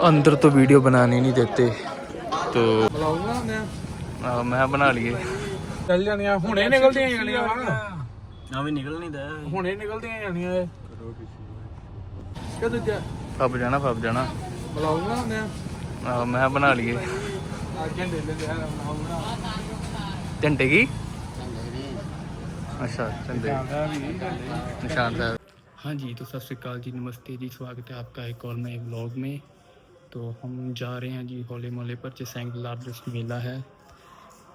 अंदर तो वीडियो बनाने नहीं देते तो मैं बना लिए। ਚੱਲ ਜਾਣੀਆਂ ਹੁਣੇ ਨਿਕਲਦੀਆਂ ਜਾਣੀਆਂ ਵਾ ਨਾ ਵੀ ਨਿਕਲ ਨਹੀਂ ਦਾ ਹੁਣੇ ਨਿਕਲਦੀਆਂ ਜਾਣੀਆਂ ਏ ਕਿ ਦੂਜਾ ਫੱਬ ਜਾਣਾ ਬੁਲਾਉਂਗਾ ਹੁੰਦੇ ਆ ਮੈਂ ਬਣਾ लिए ਘੰਟੇ ਦੇ ਬੁਲਾਉਂਗਾ घंटे की अच्छा झंडे निशान साहब। हाँ जी, तो सत श्री अकाल जी, नमस्ते जी, स्वागत है आपका एक और नए व्लॉग में। तो हम जा रहे हैं जी होले मोहल्ले पर, जो सेकंड लार्जेस्ट मेला है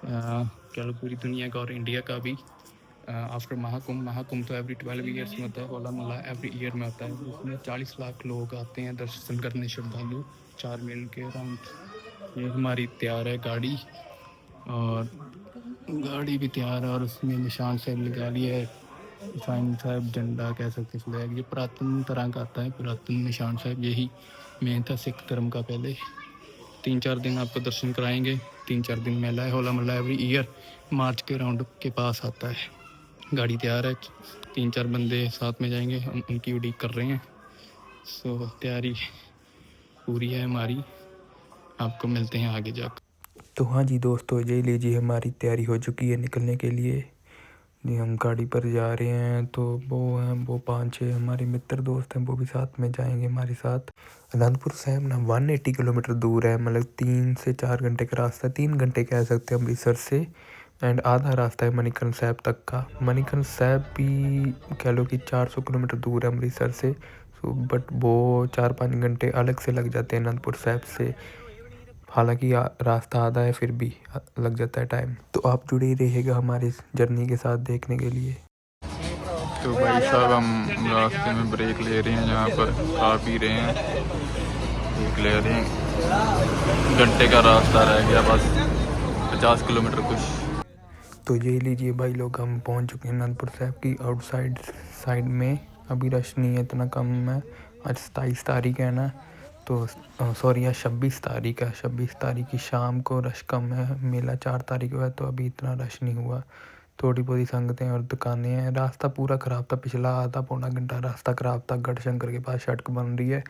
कह लो पूरी दुनिया का और इंडिया का भी। आफ्टर महाकुंभ तो एवरी 12 ईयर्स में होता है, होला मोहल्ला एवरी ईयर में होता है। उसमें 40 लाख लोग आते हैं दर्शन करने, श्रद्धालु 4 मील के अराउंड। ये हमारी तैयार है गाड़ी, और गाड़ी भी तैयार है, और उसमें निशान साहब लगा लिया है। निशान साहब झंडा कह सकते फ्लैग, ये पुरातन तरह का आता है, पुरातन निशान साहब यही मेन था सिख धर्म का। पहले 3-4 दिन आपको दर्शन कराएंगे। 3-4 दिन मेला है, होला मोहल्ला एवरी ईयर मार्च के राउंड के पास आता है। गाड़ी तैयार है, 3-4 बंदे साथ में जाएंगे, हम उनकी उड़ीक कर रहे हैं। सो तैयारी पूरी है हमारी, आपको मिलते हैं आगे जाकर। तो हाँ जी दोस्तों, ये लीजिए हमारी तैयारी हो चुकी है निकलने के लिए जी। हम गाड़ी पर जा रहे हैं, तो वो 5-6 हमारे मित्र दोस्त हैं, वो भी साथ में जाएंगे हमारे साथ। अनंतपुर साहब ना 180 किलोमीटर दूर है, मतलब 3 से 4 घंटे का रास्ता, 3 घंटे कह सकते हैं अमृतसर से। एंड आधा रास्ता है मणिकर्ण साहब तक का। मणिकर्ण साहब भी कह लो कि 400 किलोमीटर दूर है अमृतसर से। सो बट वो 4-5 घंटे अलग से लग जाते हैं अनंतपुर साहब से। हालांकि रास्ता आधा है, फिर भी लग जाता है टाइम। तो आप जुड़े ही रहिएगा हमारे इस जर्नी के साथ देखने के लिए। तो भाई साहब हम रास्ते में ब्रेक ले रहे हैं, यहाँ पर खा पी रहे हैं, ब्रेक ले रहे हैं। घंटे का रास्ता रह गया बस, 50 किलोमीटर कुछ। तो ये लीजिए भाई लोग, हम पहुँच चुके हैं अनंतपुर साहब की आउटसाइड साइड में। अभी रश नहीं है, इतना कम है। आज 27 तारीख है ना, तो सॉरी आज 26 तारीख है। 26 तारीख की शाम को रश कम है, मेला 4 तारीख को है, तो अभी इतना रश नहीं हुआ। थोड़ी बहुत ही संगतें और दुकानें हैं। रास्ता पूरा ख़राब था, पिछला आधा पौना घंटा रास्ता ख़राब था। गढ़शंकर के पास सड़क बन रही है,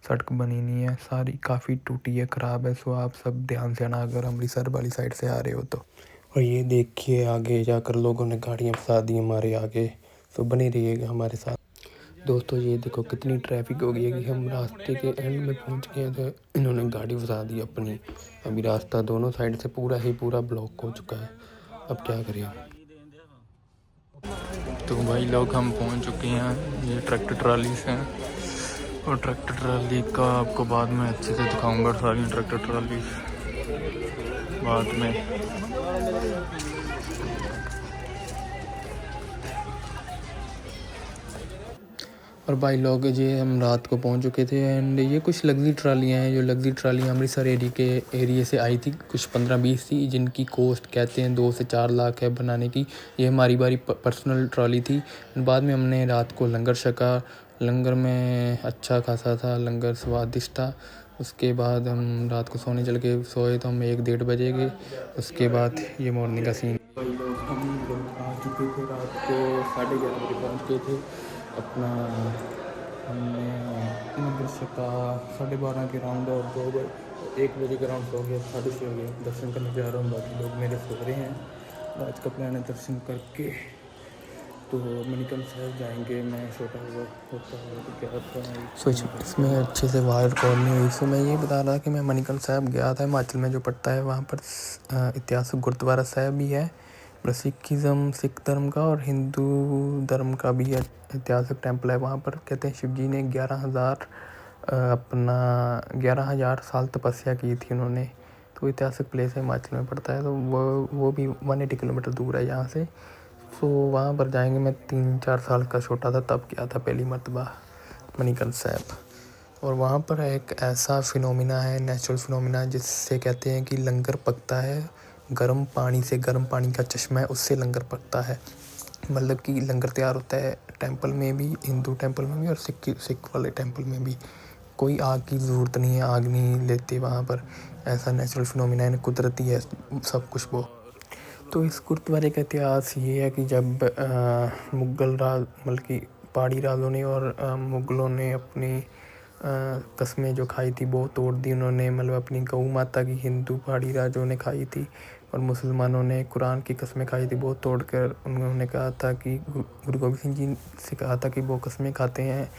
सड़क बनी नहीं है, सारी काफ़ी टूटी है, ख़राब है। सो आप सब ध्यान से आना अगर अमृतसर वाली साइड से आ रहे हो तो। और ये देखिए आगे जाकर लोगों ने गाड़ियाँ फंसा दी हमारे आगे। सो बने रहिएगा हमारे साथ दोस्तों। ये देखो कितनी ट्रैफिक हो गई है कि हम रास्ते के एंड में पहुंच गए थे, इन्होंने गाड़ी फंसा दी अपनी। अभी रास्ता दोनों साइड से पूरा ब्लॉक हो चुका है, अब क्या करें। तो भाई लोग हम पहुंच चुके हैं, ये ट्रैक्टर ट्रालीज हैं, और ट्रैक्टर ट्राली का आपको बाद में अच्छे से दिखाऊंगा, सारी ट्रैक्टर ट्राली बाद में। और भाई लोग ये हम रात को पहुंच चुके थे, एंड ये कुछ लग्जरी ट्रालियाँ हैं, जो लग्जरी ट्रालियाँ अमृतसर एरिया से आई थी, कुछ 15-20 थी, जिनकी कॉस्ट कहते हैं 2 से 4 लाख है बनाने की। ये हमारी पर्सनल ट्रॉली थी। बाद में हमने रात को लंगर छका, लंगर में अच्छा खासा था, लंगर स्वादिष्ट था। उसके बाद हम रात को सोने चल के सोए, तो हम 1-1:30 बजे गए। उसके बाद ये मॉर्निंग का सीन। हम लोग आ चुके थे, रात को 11:30 बजे पहुँच गए थे अपना। हमने लंगर छका 12:30 के राउंड, और 1 बजे के राउंड सो गया, 6:30 हो गया। दर्शन करने जा रहा हूँ, बाकी लोग मेरे सो रहे हैं। आज का प्लान है दर्शन करके तो मणिकर्ण साहब जाएंगे। मैं छोटा होता हुआ तो क्या था इसमें अच्छे से वायर कॉल नहीं हुई। सो मैं ये बता रहा कि मैं मणिकर्ण साहब गया था, हिमाचल में जो पड़ता है, वहाँ पर ऐतिहासिक गुरुद्वारा साहब भी है। सिखिज़म सिख धर्म का और हिंदू धर्म का भी ऐतिहासिक टेम्पल है। वहाँ पर कहते हैं शिव जी ने 11,000 साल तपस्या की थी उन्होंने। तो ऐतिहासिक प्लेस है, हिमाचल में पड़ता है, तो वो भी 180 किलोमीटर दूर है यहाँ से। सो वहाँ पर जाएंगे। मैं 3-4 साल का छोटा था तब गया था पहली मरतबा मणिकर्ण साहब। और वहाँ पर एक ऐसा फिनोमिना है, नेचुरल फिनोमिना, जिससे कहते हैं कि लंगर पकता है गर्म पानी से। गर्म पानी का चश्मा है, उससे लंगर पकता है। मतलब कि लंगर तैयार होता है टेंपल में भी, हिंदू टेंपल में भी और सिख वाले टेंपल में भी। कोई आग की ज़रूरत नहीं है, आग नहीं लेते वहाँ पर। ऐसा नेचुरल फिनोमिना है, कुदरती है सब कुछ वो। तो इस गुरुद्वारे का इतिहास ये है कि जब मुग़ल राज, बल्कि पहाड़ी राजों ने और मुग़लों ने अपनी कस्में जो खाई थी वो तोड़ दी उन्होंने, मतलब अपनी गौ माता की हिंदू पहाड़ी राजाओं ने खाई थी, और मुसलमानों ने कुरान की कस्में खाई थी वो तोड़कर। उन्होंने कहा था कि गुरु गोबिंद सिंह जी से कहा था कि वो कस्में खाते हैं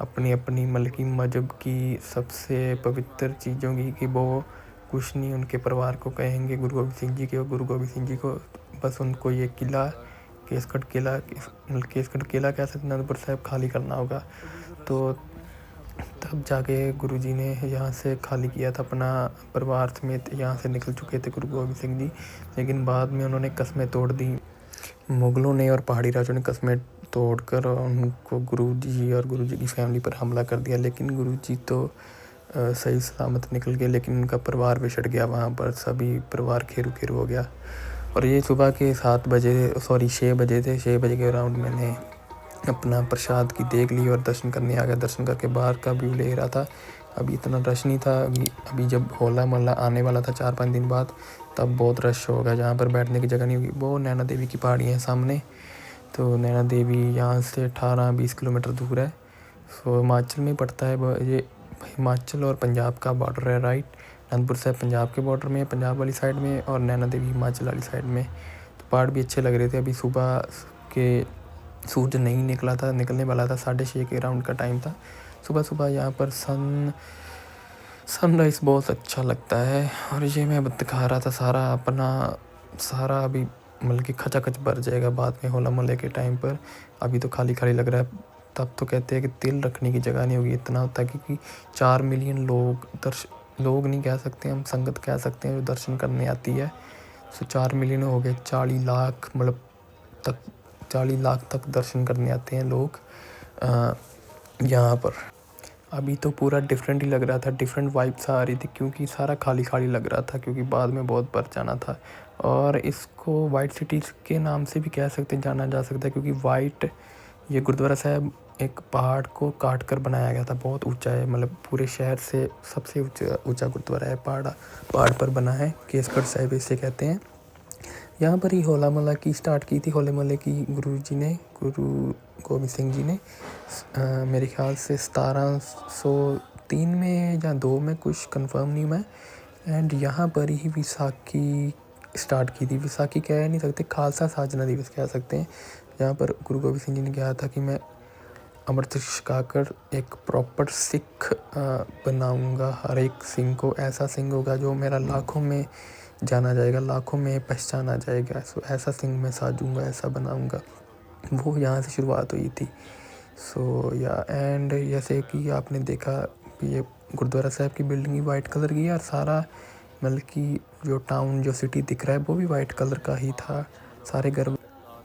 अपनी अपनी मतलब की मजहब की सबसे पवित्र चीज़ों की, कि वो कुछ नहीं उनके परिवार को कहेंगे गुरु गोबिंद सिंह जी के, और गुरु गोबिंद सिंह जी को बस उनको ये किला केसगढ़ किला कह सकते अनंदपुर साहिब खाली करना होगा। तो तब जाके गुरुजी ने यहाँ से खाली किया था, अपना परिवार समेत यहाँ से निकल चुके थे गुरु गोबिंद सिंह जी, लेकिन बाद में उन्होंने कस्में तोड़ दी। मुग़लों ने और पहाड़ी राजाओं ने कस्में तोड़कर उनको गुरुजी और गुरुजी की फैमिली पर हमला कर दिया, लेकिन गुरुजी तो सही सलामत निकल गए, लेकिन उनका परिवार बिछड़ गया वहाँ पर, सभी परिवार खेरू खेरू हो गया। और ये सुबह के 6 बजे थे। 6 बजे के अराउंड मैंने अपना प्रसाद की देख ली और दर्शन करने आ गया। दर्शन करके बाहर का व्यू ले रहा था। अभी इतना रश नहीं था। अभी जब होला मोहल्ला आने वाला था 4-5 दिन बाद, तब बहुत रश होगा। जहाँ पर बैठने की जगह नहीं होगी, वो नैना देवी की पहाड़ी है सामने। तो नैना देवी यहाँ से 18-20 किलोमीटर दूर है। सो हिमाचल में पड़ता है ये। हिमाचल और पंजाब का बॉर्डर है, राइट। अनंतपुर साहिब पंजाब के बॉर्डर में, पंजाब वाली साइड में, और नैना देवी हिमाचल वाली साइड में। तो पहाड़ भी अच्छे लग रहे थे। अभी सुबह के सूरज नहीं निकला था, निकलने वाला था, 6:30 के राउंड का टाइम था। सुबह सुबह यहाँ पर सनराइज़ बहुत अच्छा लगता है। और ये मैं दिखा रहा था सारा अभी मतलब कि खचाखच भर जाएगा बाद में होला मोहल्ले के टाइम पर। अभी तो खाली खाली लग रहा है। तब तो कहते हैं कि तिल रखने की जगह नहीं होगी, इतना होता है, क्योंकि 4 मिलियन लोग नहीं कह सकते हम, संगत कह सकते हैं जो दर्शन करने आती है। सो 4 मिलियन हो गए, 40 लाख मतलब 40 लाख तक दर्शन करने आते हैं लोग यहाँ पर। अभी तो पूरा डिफरेंट ही लग रहा था, डिफरेंट वाइब्स आ रही थी, क्योंकि सारा खाली खाली लग रहा था, क्योंकि बाद में बहुत भर जाना था। और इसको वाइट सिटी के नाम से भी कह सकते जाना जा सकता है, क्योंकि वाइट ये गुरुद्वारा साहब एक पहाड़ को काट कर बनाया गया था। बहुत ऊंचा है, मतलब पूरे शहर से सबसे ऊंचा गुरुद्वारा है, पहाड़ पर बना है। केसगढ़ साहिब इसे कहते हैं। यहाँ पर ही होला मोहल्ला की स्टार्ट की थी। होले मोहल्ले की गुरु गोबिंद सिंह जी ने मेरे ख्याल से 1703 में या 2 में, कुछ कंफर्म नहीं मैं। एंड यहाँ पर ही विसाखी स्टार्ट की थी। विसाखी कह नहीं सकते, खालसा साधना दिवस कह सकते हैं। यहाँ पर गुरु गोबिंद सिंह जी ने कहा था कि मैं अमृत छकाकर एक प्रॉपर सिख बनाऊंगा। हर एक सिंह को ऐसा सिंह होगा जो मेरा लाखों में जाना जाएगा, लाखों में पहचाना जाएगा। सो ऐसा सिंह मैं साजूंगा, ऐसा बनाऊंगा। वो यहाँ से शुरुआत हुई थी। सो या एंड जैसे कि आपने देखा, ये गुरुद्वारा साहब की बिल्डिंग ही वाइट कलर की है, और सारा मतलब कि जो टाउन जो सिटी दिख रहा है वो भी वाइट कलर का ही था। सारे घर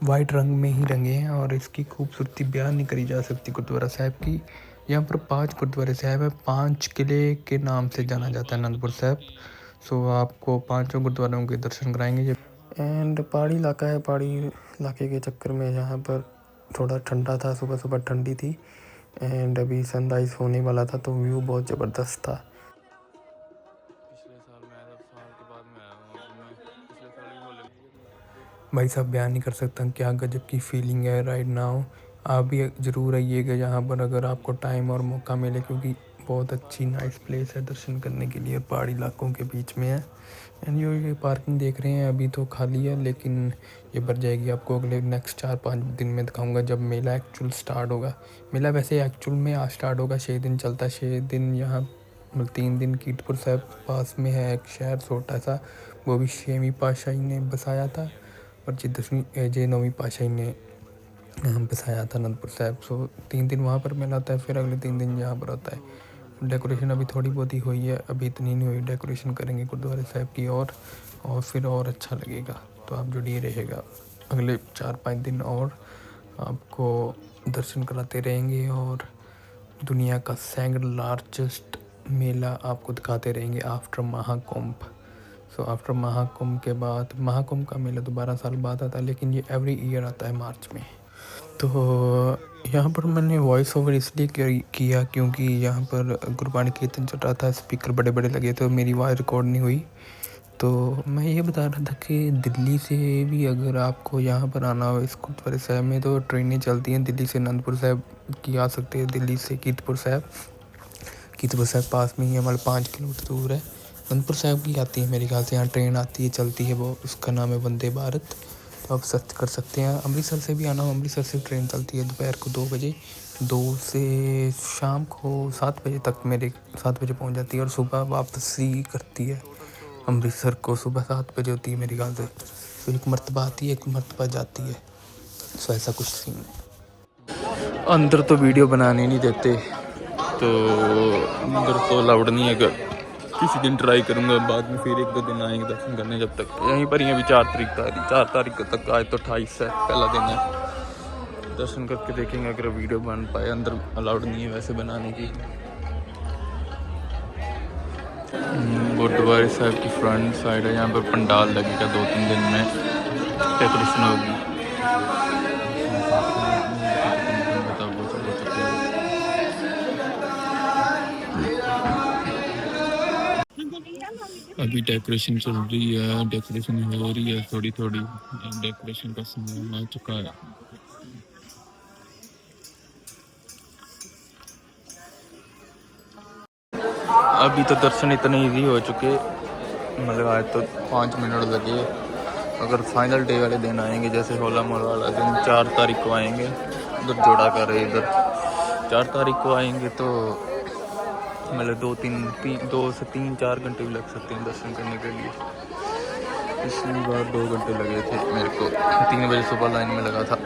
वाइट रंग में ही रंगे हैं, और इसकी खूबसूरती बयान नहीं करी जा सकती गुरुद्वारा साहब की। यहाँ पर 5 गुरुद्वारे साहब है, 5 किले के नाम से जाना जाता है अनंतपुर साहब। सो आपको 5 गुरुद्वारों के दर्शन कराएंगे। एंड पहाड़ी इलाका है, पहाड़ी इलाके के चक्कर में यहाँ पर थोड़ा ठंडा था, सुबह सुबह ठंडी थी। एंड अभी सनराइज़ होने वाला था, तो व्यू बहुत ज़बरदस्त था। पिछले साल मैं आया था, साल के बाद मैं आया हूँ। अब मैं पिछले साल ही होले भाई साहब बयान नहीं कर सकता क्या गजब की फीलिंग है राइट नाउ। आप भी ज़रूर आइएगा यहाँ पर अगर आपको टाइम और मौका मिले, क्योंकि बहुत अच्छी नाइस प्लेस है दर्शन करने के लिए, पहाड़ी इलाकों के बीच में है। एंड ये पार्किंग देख रहे हैं अभी तो खाली है, लेकिन ये भर जाएगी। आपको अगले नेक्स्ट 4-5 दिन में दिखाऊंगा जब मेला एक्चुअल स्टार्ट होगा। मेला वैसे एक्चुअल में आज स्टार्ट होगा, 6 दिन चलता है। 6 दिन यहाँ मतलब 3 दिन कीरतपुर साहब पास में है एक शहर छोटा सा, वो भी 6वीं पातशाही ने बसाया था, और जे 9वीं पातशाही ने बसाया था अनंतपुर साहब। सो 3 दिन वहाँ पर मेला होता है, फिर अगले 3 दिन यहाँ पर होता है। डेकोरेशन अभी थोड़ी बहुत ही हुई है, अभी इतनी नहीं हुई। डेकोरेशन करेंगे गुरुद्वारे साहब की और फिर और अच्छा लगेगा। तो आप जुड़िए रहेगा, अगले 4-5 दिन और आपको दर्शन कराते रहेंगे, और दुनिया का सेकंड लार्जेस्ट मेला आपको दिखाते रहेंगे after Mahakumbh. So after Mahakumbh के बाद, महाकुंभ का मेला तो 12 साल बाद आता है, लेकिन ये एवरी ईयर आता है मार्च में। तो यहाँ पर मैंने वॉइस ओवर इसलिए किया क्योंकि यहाँ पर गुरबाणी कीर्तन चल रहा था, स्पीकर बड़े बड़े लगे थे, मेरी आवाज़ रिकॉर्ड नहीं हुई। तो मैं ये बता रहा था कि दिल्ली से भी अगर आपको यहाँ पर आना हो इस गुरुद्वारे साहब में, तो ट्रेनें चलती हैं दिल्ली से अनंतपुर साहब की आ सकते हैं, दिल्ली से कीरतपुर साहब। कीरतपुर साहिब पास में ही है, मतलब 5 किलोमीटर दूर है। अनंदपुर साहिब की आती है मेरे ख्याल से, यहाँ ट्रेन आती है, चलती है, वो उसका नाम है वंदे भारत। तो आप सर्च कर सकते हैं। अमृतसर से भी आना हो, अमृतसर से ट्रेन चलती है दोपहर को 2 बजे, 2 से शाम को 7 बजे तक, मेरे 7 बजे पहुंच जाती है, और सुबह वापसी करती है अमृतसर को, सुबह 7 बजे होती है मेरे ख्याल से। तो एक मरतबा आती है, एक मरतबा जाती है। सो ऐसा कुछ सीन है। अंदर तो वीडियो बनाने नहीं देते, तो अंदर तो अलाउड नहीं है। अगर किसी दिन ट्राई करूँगा, बाद में फिर 1-2 दिन आएंगे दर्शन करने। जब तक यहीं पर ही अभी 4 तारीख तक, आज तो 28 है, पहला दिन है। दर्शन करके देखेंगे अगर वीडियो बन पाए। अंदर अलाउड नहीं है वैसे बनाने की। गुरुद्वारे साहब की फ्रंट साइड है, यहाँ पर पंडाल लगेगा 2-3 दिन में, डेकोरेशन होगी। अभी डेकोरेशन चल रही है, डेकोरेशन हो रही है थोड़ी थोड़ी, डेकोरेशन का सामान आ चुका है। अभी तो दर्शन इतने ईजी हो चुके, मतलब आज तो 5 मिनट लगे। अगर फाइनल डे वाले दिन आएंगे, जैसे होला मोहल्ला वाला दिन 4 तारीख को आएंगे, उधर जोड़ा कर रहे इधर 4 तारीख को आएंगे, तो मतलब 2 से 3-4 घंटे भी लग सकते हैं दर्शन करने के लिए। पिछली बार 2 घंटे लगे थे मेरे को, 3 बजे सुबह लाइन में लगा था।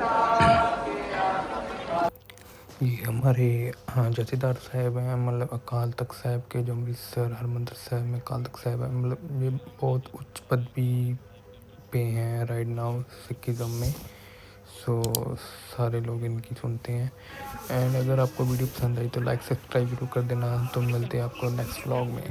ये हमारे जथेदार साहब हैं, मतलब अकाल तख्त साहब के, जो अमृतसर हरमंदिर साहब में अकाल तख्त साहब है, मतलब ये बहुत उच्च पदवी पे हैं राइट नाउ सिखिज़म में। सो सारे लोग इनकी सुनते हैं। एंड अगर आपको वीडियो पसंद आई तो लाइक सब्सक्राइब जरूर कर देना। तो मिलते हैं आपको नेक्स्ट व्लॉग में।